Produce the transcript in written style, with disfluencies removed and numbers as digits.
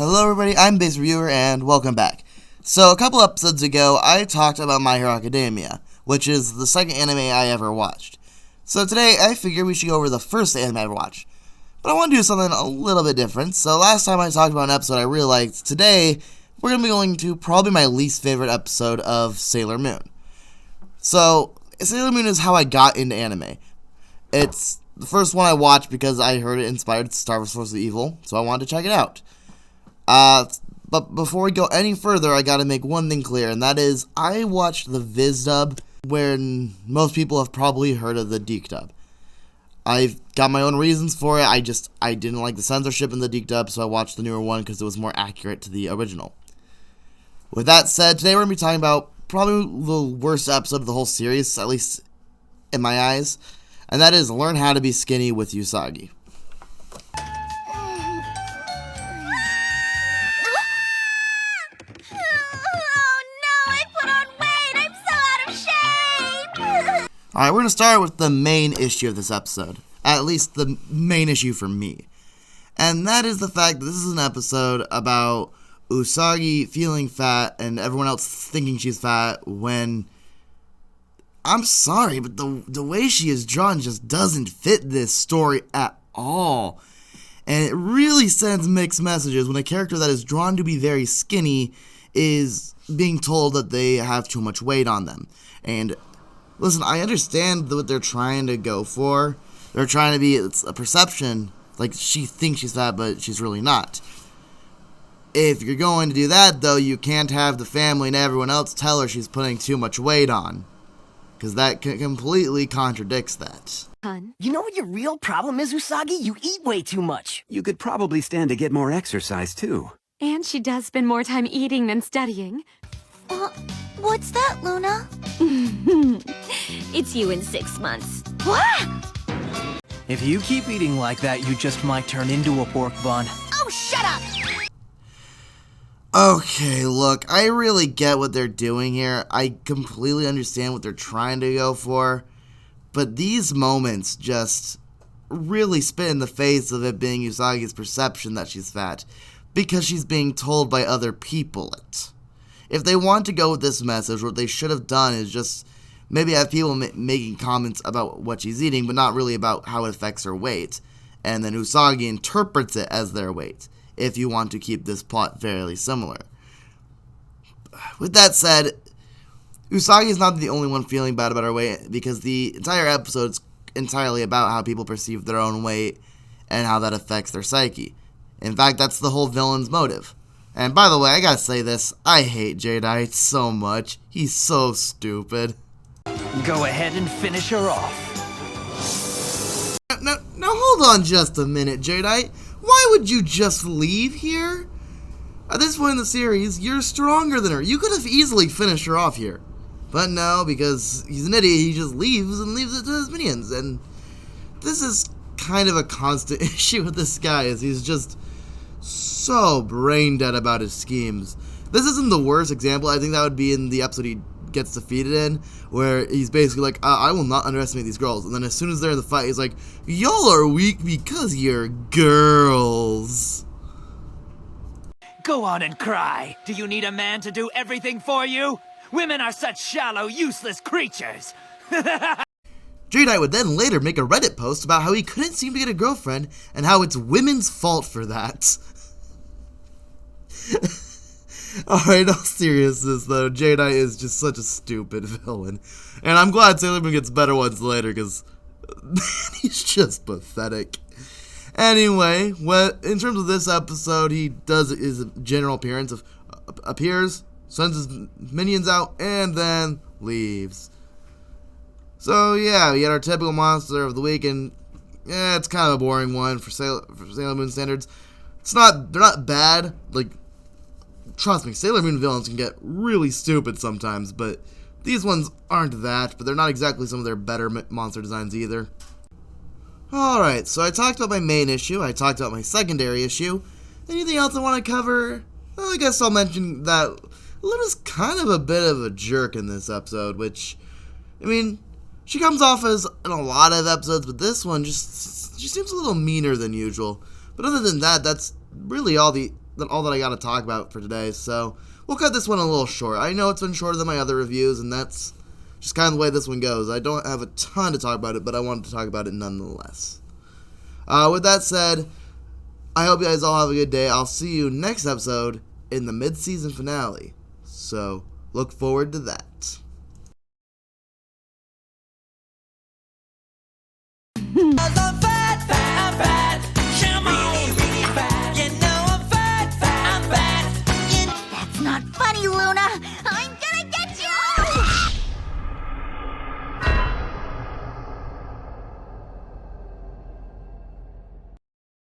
Hello everybody, I'm Base Reviewer, and welcome back. So, a couple episodes ago, I talked about My Hero Academia, which is the second anime I ever watched. So today, I figured we should go over the first anime I ever watched. But I want to do something a little bit different. So last time I talked about an episode I really liked. Today, we're going to be going to probably my least favorite episode of Sailor Moon. So, Sailor Moon is how I got into anime. It's the first one I watched because I heard it inspired Star Wars Force of Evil, so I wanted to check it out. But before we go any further, I gotta make one thing clear, and that is, I watched the Viz dub, when most people have probably heard of the Deke dub. I've got my own reasons for it. I didn't like the censorship in the Deke dub, so I watched the newer one because it was more accurate to the original. With that said, today we're gonna be talking about probably the worst episode of the whole series, at least in my eyes, and that is Learn How to Be Skinny with Usagi. Alright, we're going to start with the main issue of this episode. At least the main issue for me. And that is the fact that this is an episode about Usagi feeling fat and everyone else thinking she's fat when... I'm sorry, but the way she is drawn just doesn't fit this story at all. And it really sends mixed messages when a character that is drawn to be very skinny is being told that they have too much weight on them. And... listen, I understand what they're trying to go for. They're trying to be, it's a perception, like she thinks she's fat, but she's really not. If you're going to do that, though, you can't have the family and everyone else tell her she's putting too much weight on. Because that completely contradicts that. You know what your real problem is, Usagi? You eat way too much. You could probably stand to get more exercise, too. And she does spend more time eating than studying. What's that, Luna? It's you in 6 months. What? If you keep eating like that, you just might turn into a pork bun. Oh, shut up! Okay, look, I really get what they're doing here. I completely understand what they're trying to go for. But these moments just really spit in the face of it being Usagi's perception that she's fat. Because she's being told by other people it. If they want to go with this message, what they should have done is just maybe have people making comments about what she's eating, but not really about how it affects her weight. And then Usagi interprets it as their weight, if you want to keep this plot fairly similar. With that said, Usagi is not the only one feeling bad about her weight, because the entire episode is entirely about how people perceive their own weight and how that affects their psyche. In fact, that's the whole villain's motive. And by the way, I gotta say this, I hate Jadeite so much. He's so stupid. Go ahead and finish her off. Now hold on just a minute, Jadeite. Why would you just leave here? At this point in the series, you're stronger than her. You could have easily finished her off here. But no, because he's an idiot, he just leaves and leaves it to his minions. And this is kind of a constant issue with this guy, is he's just so brain dead about his schemes. This isn't the worst example. I think that would be in the episode he gets defeated in, where he's basically like, I will not underestimate these girls. And then as soon as they're in the fight, he's like, y'all are weak because you're girls. Go on and cry. Do you need a man to do everything for you? Women are such shallow, useless creatures. Jadeite would then later make a Reddit post about how he couldn't seem to get a girlfriend and how it's women's fault for that. Alright, in all seriousness though, Jadeite is just such a stupid villain. And I'm glad Sailor Moon gets better ones later, because he's just pathetic. Anyway, in terms of this episode, he does his general appearance of appears, sends his minions out, and then leaves. So yeah, we had our typical monster of the week, and yeah, it's kind of a boring one for Sailor Moon standards. They're not bad. Like, trust me, Sailor Moon villains can get really stupid sometimes, but these ones aren't that. But they're not exactly some of their better monster designs either. Alright, so I talked about my main issue, I talked about my secondary issue. Anything else I want to cover? Well, I guess I'll mention that Luna's kind of a bit of a jerk in this episode, which, I mean, she comes off as in a lot of episodes, but this one she seems a little meaner than usual. But other than that, that's really all the all that I got to talk about for today, so we'll cut this one a little short. I know it's been shorter than my other reviews, and that's just kind of the way this one goes. I don't have a ton to talk about it, but I wanted to talk about it nonetheless. With that said, I hope you guys all have a good day. I'll see you next episode in the mid-season finale, so look forward to that. That's not funny, Luna. I'm